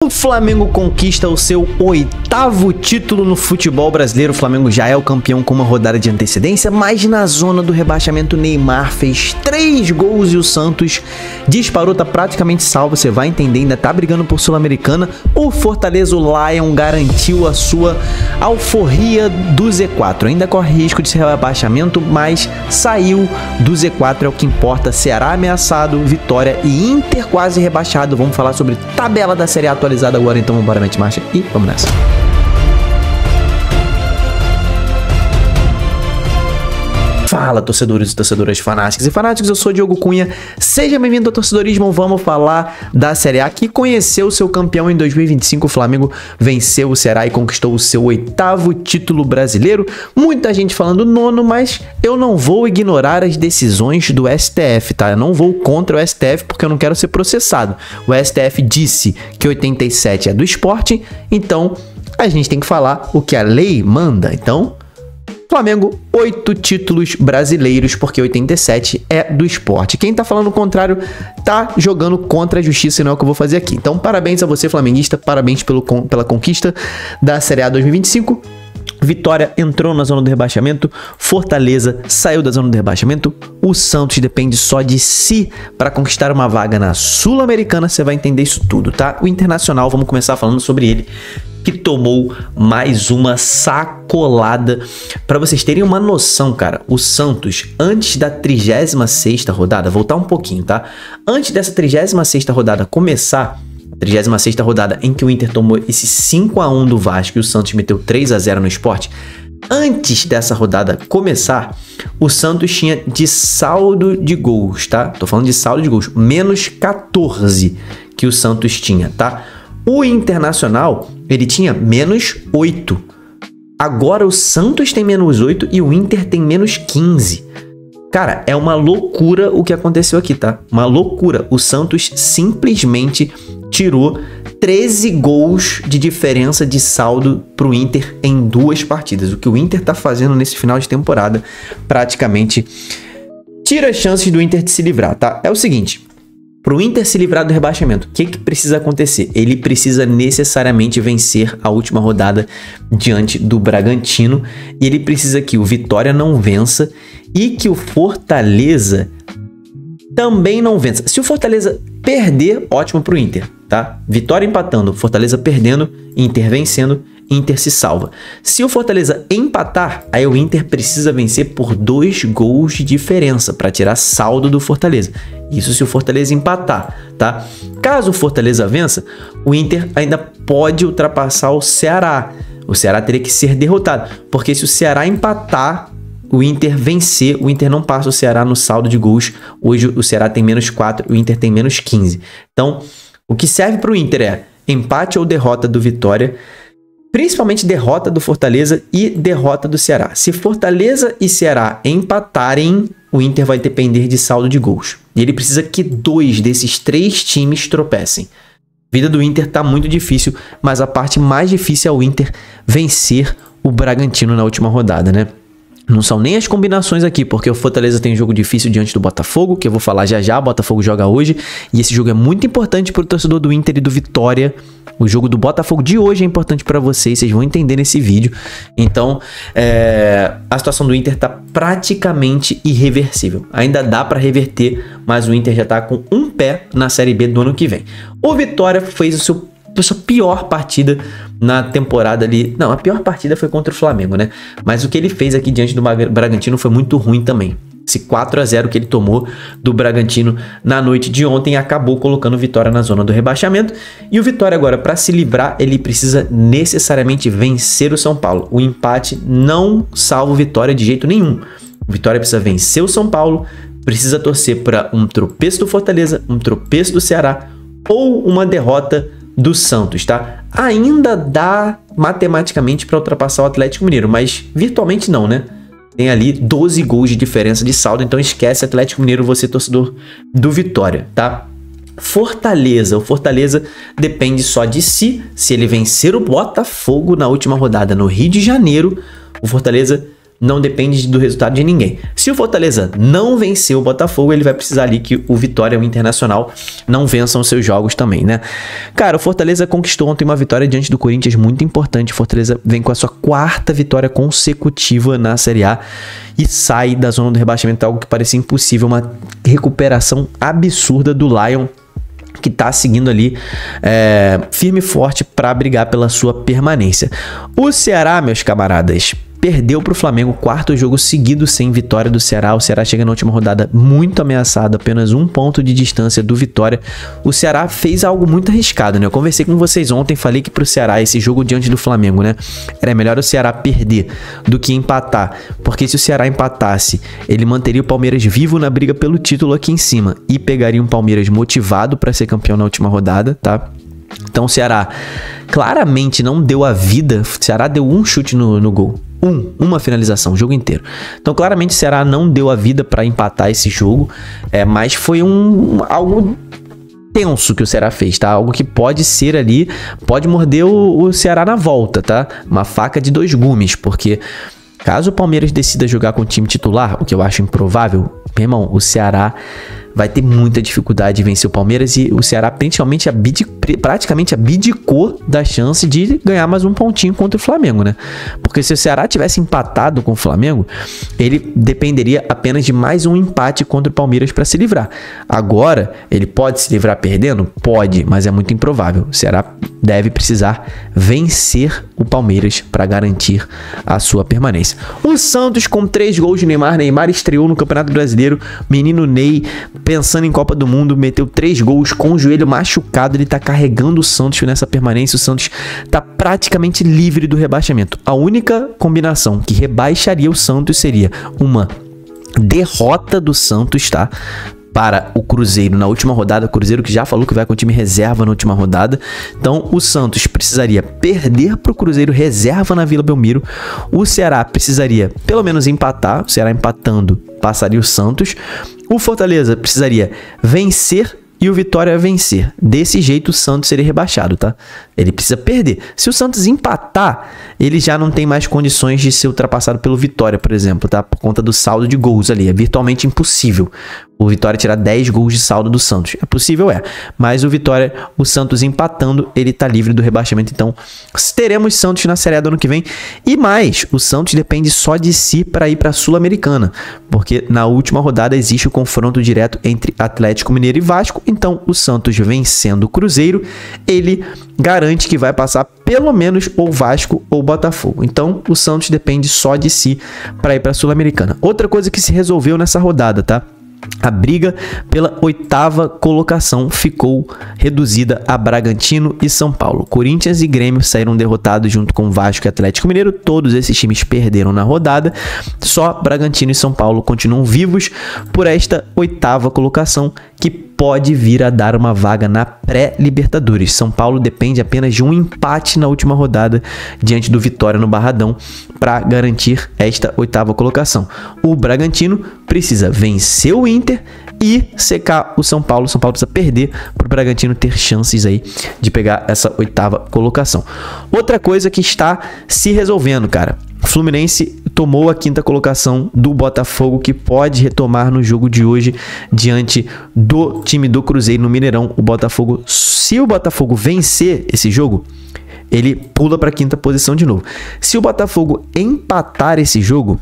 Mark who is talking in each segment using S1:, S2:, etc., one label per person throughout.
S1: O Flamengo conquista o seu 8º título no futebol brasileiro. O Flamengo já é o campeão com uma rodada de antecedência, mas na zona do rebaixamento Neymar fez 3 gols e o Santos disparou, tá praticamente salvo, você vai entender, ainda tá brigando por Sul-Americana. O Fortaleza, o Lion, garantiu a sua alforria do Z4. Ainda corre risco de ser rebaixamento, mas saiu do Z4, é o que importa. Ceará ameaçado, Vitória e Inter quase rebaixado. Vamos falar sobre tabela da Série A atualizada agora, então vamos embora, mete marcha e vamos nessa. Fala, torcedores e torcedoras fanáticos e fanáticos, eu sou Diogo Cunha, seja bem-vindo ao Torcedorismo. Vamos falar da Série A, que conheceu seu campeão em 2025, o Flamengo venceu o Ceará e conquistou o seu 8º título brasileiro. Muita gente falando 9º, mas eu não vou ignorar as decisões do STF, tá? Eu não vou contra o STF porque eu não quero ser processado. O STF disse que 87 é do esporte, então a gente tem que falar o que a lei manda. Então, Flamengo, 8 títulos brasileiros, porque 87 é do esporte. Quem tá falando o contrário tá jogando contra a justiça e não é o que eu vou fazer aqui. Então, parabéns a você, flamenguista, parabéns pela conquista da Série A 2025. Vitória entrou na zona do rebaixamento, Fortaleza saiu da zona do rebaixamento, o Santos depende só de si para conquistar uma vaga na Sul-Americana, você vai entender isso tudo, tá? O Internacional, vamos começar falando sobre ele, que tomou mais uma sacolada. Para vocês terem uma noção, cara, o Santos, antes da 36ª rodada, voltar um pouquinho, tá? Antes dessa 36ª rodada começar, 36ª rodada em que o Inter tomou esse 5-1 do Vasco e o Santos meteu 3-0 no Sport, antes dessa rodada começar, o Santos tinha de saldo de gols, tá? Tô falando de saldo de gols, menos 14 que o Santos tinha, tá? O Internacional, ele tinha menos 8. Agora o Santos tem menos 8 e o Inter tem menos 15. Cara, é uma loucura o que aconteceu aqui, tá? Uma loucura. O Santos simplesmente tirou 13 gols de diferença de saldo pro Inter em 2 partidas. O que o Inter tá fazendo nesse final de temporada praticamente tira as chances do Inter de se livrar, tá? É o seguinte, pro Inter se livrar do rebaixamento, o que precisa acontecer? Ele precisa necessariamente vencer a última rodada diante do Bragantino e ele precisa que o Vitória não vença e que o Fortaleza também não vença. Se o Fortaleza perder, ótimo pro Inter, tá? Vitória empatando, Fortaleza perdendo, Inter vencendo, Inter se salva. Se o Fortaleza empatar, aí o Inter precisa vencer por 2 gols de diferença para tirar saldo do Fortaleza. Isso se o Fortaleza empatar, tá? Caso o Fortaleza vença, o Inter ainda pode ultrapassar o Ceará. O Ceará teria que ser derrotado, porque se o Ceará empatar, o Inter vencer, o Inter não passa o Ceará no saldo de gols. Hoje o Ceará tem menos 4, o Inter tem menos 15. Então, o que serve para o Inter é empate ou derrota do Vitória, principalmente derrota do Fortaleza e derrota do Ceará. Se Fortaleza e Ceará empatarem, o Inter vai depender de saldo de gols. E ele precisa que 2 desses 3 times tropecem. A vida do Inter tá muito difícil, mas a parte mais difícil é o Inter vencer o Bragantino na última rodada, né? Não são nem as combinações aqui, porque o Fortaleza tem um jogo difícil diante do Botafogo, que eu vou falar já já, o Botafogo joga hoje, e esse jogo é muito importante para o torcedor do Inter e do Vitória. O jogo do Botafogo de hoje é importante para vocês vão entender nesse vídeo. Então, a situação do Inter tá praticamente irreversível. Ainda dá para reverter, mas o Inter já tá com um pé na Série B do ano que vem. O Vitória fez a sua pior partida na temporada ali. Não, a pior partida foi contra o Flamengo, né? Mas o que ele fez aqui diante do Bragantino foi muito ruim também. Esse 4-0 que ele tomou do Bragantino na noite de ontem acabou colocando o Vitória na zona do rebaixamento. E o Vitória agora, para se livrar, ele precisa necessariamente vencer o São Paulo. O empate não salva o Vitória de jeito nenhum. O Vitória precisa vencer o São Paulo, precisa torcer para um tropeço do Fortaleza, um tropeço do Ceará ou uma derrota do Santos, tá? Ainda dá matematicamente para ultrapassar o Atlético Mineiro, mas virtualmente não, né? Tem ali 12 gols de diferença de saldo, então esquece Atlético Mineiro, você torcedor do Vitória, tá? Fortaleza, o Fortaleza depende só de si. Se ele vencer o Botafogo na última rodada no Rio de Janeiro, o Fortaleza não depende do resultado de ninguém. Se o Fortaleza não vencer o Botafogo, ele vai precisar ali que o Vitória e o Internacional não vençam os seus jogos também, né? Cara, o Fortaleza conquistou ontem uma vitória diante do Corinthians muito importante. O Fortaleza vem com a sua 4ª vitória consecutiva na Série A e sai da zona do rebaixamento, algo que parecia impossível, uma recuperação absurda do Lion, que tá seguindo ali firme e forte para brigar pela sua permanência. O Ceará, meus camaradas, perdeu para o Flamengo, 4º jogo seguido sem vitória do Ceará. O Ceará chega na última rodada muito ameaçado, apenas 1 ponto de distância do Vitória. O Ceará fez algo muito arriscado, né? Eu conversei com vocês ontem, falei que pro Ceará, esse jogo diante do Flamengo, né? Era melhor o Ceará perder do que empatar, porque se o Ceará empatasse, ele manteria o Palmeiras vivo na briga pelo título aqui em cima e pegaria um Palmeiras motivado para ser campeão na última rodada, tá? Então o Ceará claramente não deu a vida. O Ceará deu um chute no gol. Uma finalização, o jogo inteiro. Então claramente o Ceará não deu a vida para empatar esse jogo. Mas foi algo tenso que o Ceará fez, tá? Algo que pode ser ali, pode morder o Ceará na volta, tá? Uma faca de 2 gumes, porque caso o Palmeiras decida jogar com o time titular, o que eu acho improvável, meu irmão, o Ceará vai ter muita dificuldade de vencer o Palmeiras e o Ceará praticamente abdicou da chance de ganhar mais um pontinho contra o Flamengo, né? Porque se o Ceará tivesse empatado com o Flamengo, ele dependeria apenas de mais um empate contra o Palmeiras para se livrar. Agora, ele pode se livrar perdendo? Pode, mas é muito improvável. O Ceará deve precisar vencer o Palmeiras para garantir a sua permanência. O Santos com 3 gols de Neymar. Neymar estreou no Campeonato Brasileiro. Menino Ney, pensando em Copa do Mundo, meteu 3 gols com o joelho machucado. Ele tá carregando o Santos nessa permanência. O Santos tá praticamente livre do rebaixamento. A única combinação que rebaixaria o Santos seria uma derrota do Santos, tá? Para o Cruzeiro na última rodada. O Cruzeiro que já falou que vai com o time reserva na última rodada. Então o Santos precisaria perder para o Cruzeiro reserva na Vila Belmiro. O Ceará precisaria pelo menos empatar. O Ceará empatando passaria o Santos. O Fortaleza precisaria vencer e o Vitória vencer. Desse jeito o Santos seria rebaixado, tá? Ele precisa perder. Se o Santos empatar, ele já não tem mais condições de ser ultrapassado pelo Vitória, por exemplo, tá? Por conta do saldo de gols ali. É virtualmente impossível o Vitória tirar 10 gols de saldo do Santos. É possível, mas o Vitória, o Santos empatando, ele tá livre do rebaixamento. Então, teremos Santos na Série A do ano que vem. E mais, o Santos depende só de si para ir para a Sul-Americana, porque na última rodada existe o confronto direto entre Atlético Mineiro e Vasco. Então, o Santos vencendo o Cruzeiro, ele garante que vai passar pelo menos ou Vasco ou Botafogo. Então, o Santos depende só de si para ir para a Sul-Americana. Outra coisa que se resolveu nessa rodada, tá? A briga pela 8ª colocação ficou reduzida a Bragantino e São Paulo. Corinthians e Grêmio saíram derrotados junto com Vasco e Atlético Mineiro. Todos esses times perderam na rodada. Só Bragantino e São Paulo continuam vivos por esta 8ª colocação, que pode vir a dar uma vaga na pré-Libertadores. São Paulo depende apenas de um empate na última rodada diante do Vitória no Barradão para garantir esta 8ª colocação. O Bragantino precisa vencer o Inter e secar o São Paulo. O São Paulo precisa perder para o Bragantino ter chances aí de pegar essa 8ª colocação. Outra coisa que está se resolvendo, cara. O Fluminense tomou a 5ª colocação do Botafogo, que pode retomar no jogo de hoje diante do time do Cruzeiro no Mineirão. O Botafogo, se o Botafogo vencer esse jogo, ele pula para a 5ª posição de novo. Se o Botafogo empatar esse jogo,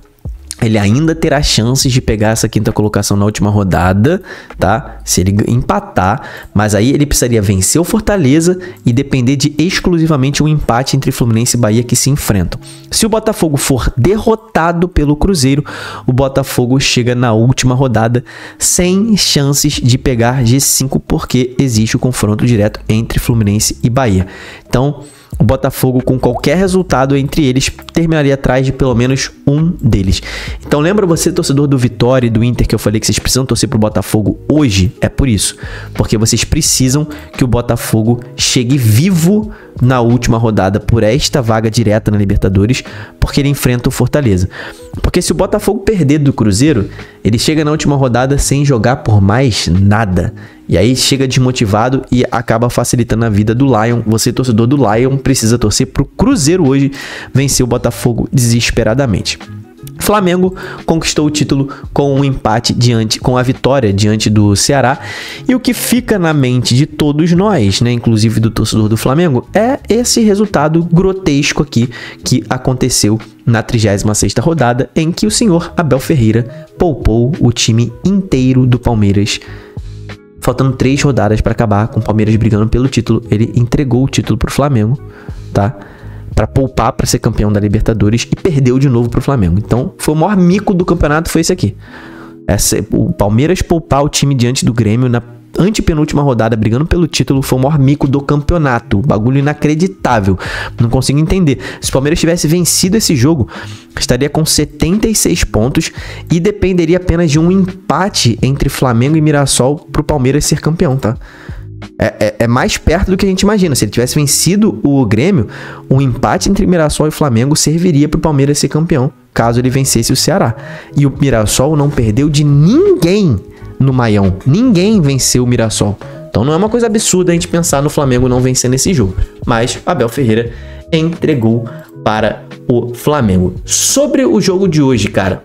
S1: ele ainda terá chances de pegar essa 5ª colocação na última rodada, tá? Se ele empatar, mas aí ele precisaria vencer o Fortaleza e depender de exclusivamente um empate entre Fluminense e Bahia que se enfrentam. Se o Botafogo for derrotado pelo Cruzeiro, o Botafogo chega na última rodada sem chances de pegar G5, porque existe o confronto direto entre Fluminense e Bahia. Então, o Botafogo, com qualquer resultado entre eles, terminaria atrás de pelo menos um deles. Então lembra você, torcedor do Vitória e do Inter, que eu falei que vocês precisam torcer pro Botafogo hoje? É por isso. Porque vocês precisam que o Botafogo chegue vivo na última rodada por esta vaga direta na Libertadores, porque ele enfrenta o Fortaleza. Porque se o Botafogo perder do Cruzeiro, ele chega na última rodada sem jogar por mais nada. E aí chega desmotivado e acaba facilitando a vida do Lion. Você, torcedor do Lion, precisa torcer pro Cruzeiro hoje vencer o Botafogo desesperadamente. Flamengo conquistou o título com um empate com a vitória diante do Ceará. E o que fica na mente de todos nós, né, inclusive do torcedor do Flamengo, é esse resultado grotesco aqui que aconteceu na 36ª rodada, em que o senhor Abel Ferreira poupou o time inteiro do Palmeiras. Faltando 3 rodadas para acabar, com o Palmeiras brigando pelo título, ele entregou o título pro Flamengo, tá? Para poupar para ser campeão da Libertadores, e perdeu de novo pro Flamengo. Então, foi o maior mico do campeonato, foi esse aqui. O Palmeiras poupar o time diante do Grêmio na antepenúltima rodada, brigando pelo título, foi o maior mico do campeonato. Bagulho inacreditável. Não consigo entender. Se o Palmeiras tivesse vencido esse jogo, estaria com 76 pontos e dependeria apenas de um empate entre Flamengo e Mirassol pro Palmeiras ser campeão, tá? É mais perto do que a gente imagina. Se ele tivesse vencido o Grêmio, um empate entre Mirassol e Flamengo serviria pro Palmeiras ser campeão, caso ele vencesse o Ceará. E o Mirassol não perdeu de ninguém no Maião. Ninguém venceu o Mirassol. Então não é uma coisa absurda a gente pensar no Flamengo não vencer nesse jogo. Mas Abel Ferreira entregou para o Flamengo. Sobre o jogo de hoje, cara,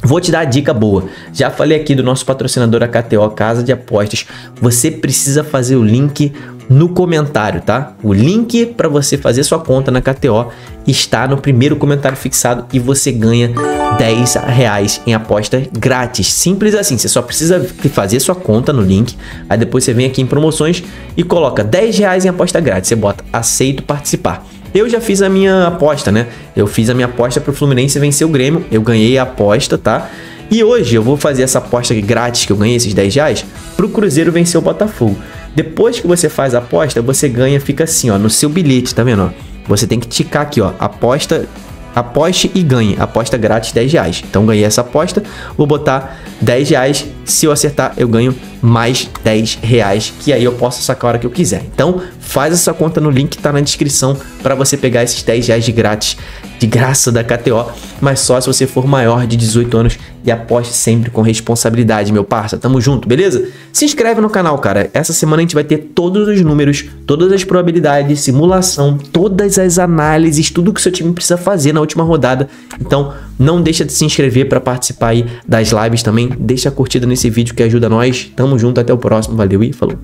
S1: vou te dar a dica boa. Já falei aqui do nosso patrocinador, a KTO, Casa de Apostas. Você precisa fazer o link no comentário, tá? O link para você fazer sua conta na KTO está no primeiro comentário fixado e você ganha R$10 em aposta grátis. Simples assim, você só precisa fazer sua conta no link, aí depois você vem aqui em promoções e coloca R$10 em aposta grátis. Você bota aceito participar. Eu já fiz a minha aposta, né? Eu fiz a minha aposta pro Fluminense vencer o Grêmio. Eu ganhei a aposta, tá? E hoje eu vou fazer essa aposta grátis que eu ganhei, esses R$10, pro Cruzeiro vencer o Botafogo. Depois que você faz a aposta, você ganha, fica assim, ó, no seu bilhete, tá vendo? Ó? Você tem que ticar aqui, ó, aposte e ganhe, aposta grátis R$10. Então ganhei essa aposta, vou botar R$10, se eu acertar eu ganho mais R$10, que aí eu posso sacar a hora que eu quiser. Então faz essa conta no link que tá na descrição para você pegar esses R$10 de grátis, de graça da KTO, mas só se você for maior de 18 anos e aposte sempre com responsabilidade, meu parça. Tamo junto, beleza? Se inscreve no canal, cara. Essa semana a gente vai ter todos os números, todas as probabilidades, simulação, todas as análises, tudo que o seu time precisa fazer na última rodada. Então não deixa de se inscrever para participar aí das lives também. Deixa a curtida nesse vídeo que ajuda nós. Tamo junto, até o próximo. Valeu e falou.